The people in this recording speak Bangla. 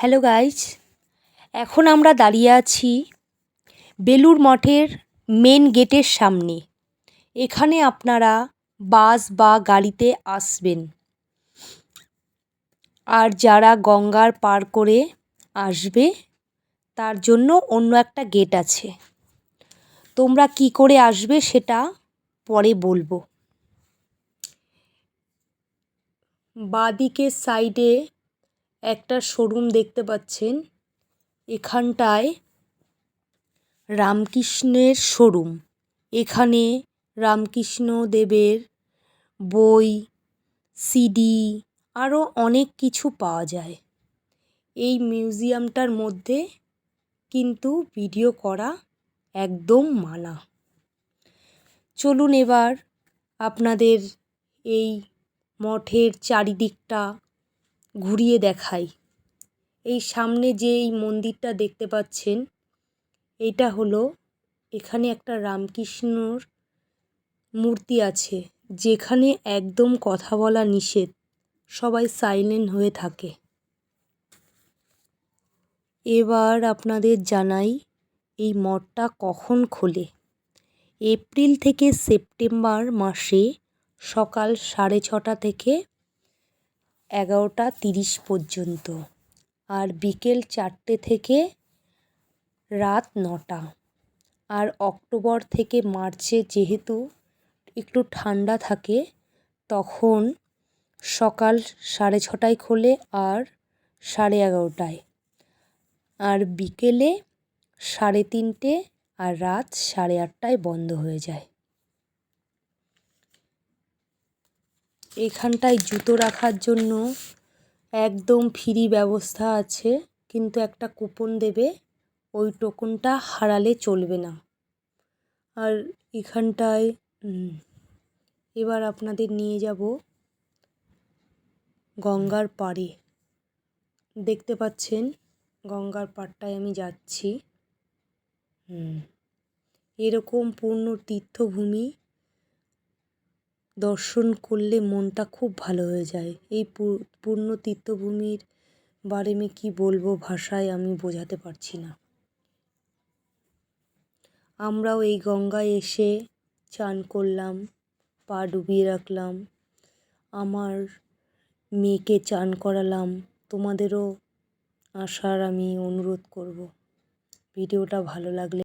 হ্যালো গাইজ, এখন আমরা দাঁড়িয়ে আছি বেলুড় মঠের মেন গেটের সামনে। এখানে আপনারা বাস বা গাড়িতে আসবেন, আর যারা গঙ্গার পার করে আসবে তার জন্য অন্য একটা গেট আছে। তোমরা কি করে আসবে সেটা পরে বলবো। বাঁদিকের সাইডে একটা শোরুম দেখতে পাচ্ছেন। এখানটায় রামকৃষ্ণের শোরুম। এখানে রামকৃষ্ণ দেবের বই, সিডি আরও অনেক কিছু পাওয়া যায়। এই মিউজিয়ামটার মধ্যে কিন্তু ভিডিও করা একদম মানা। চলুন এবার আপনাদের এই মঠের চারিদিকটা ঘুরিয়ে দেখাই। এই সামনে যে এই মন্দিরটা দেখতে পাচ্ছেন, এটা হলো, এখানে একটা রামকৃষ্ণর মূর্তি আছে, যেখানে একদম কথা বলা নিষেধ, সবাই সাইলেন্ট হয়ে থাকে। এবার আপনাদের জানাই এই মঠটা কখন খোলে। এপ্রিল থেকে সেপ্টেম্বর মাসে সকাল 6:30 থেকে 11:30 পর্যন্ত, আর বিকেল 4টে থেকে রাত 9টা। আর অক্টোবর থেকে মার্চে যেহেতু একটু ঠান্ডা থাকে, তখন সকাল 6:30টায় খোলে আর 11:30টায়, আর বিকেলে 3:30 আর রাত 8:30টায় বন্ধ হয়ে যায়। এখানটায় জুতো রাখার জন্য একদম ফ্রি ব্যবস্থা আছে, কিন্তু একটা কুপন দেবে, ওই টোকনটা হারালে চলবে না। আর এখানটায় এবার আপনাদের নিয়ে যাব গঙ্গার পাড়ে। দেখতে পাচ্ছেন গঙ্গার পাড়টায় আমি যাচ্ছি। এরকম পূর্ণ তীর্থভূমি দর্শন করলে মনটা খুব ভালো হয়ে যায়। এই পূর্ণ তীর্থভূমির বারে মে কি বলবো, ভাষায় আমি বোঝাতে পারছি না। আমরাও এই গঙ্গায় এসে চান করলাম, পা ডুবিয়ে রাখলাম, আমার মেয়েকে চান করালাম। তোমাদেরও আসার আমি অনুরোধ করব। ভিডিওটা ভালো লাগলে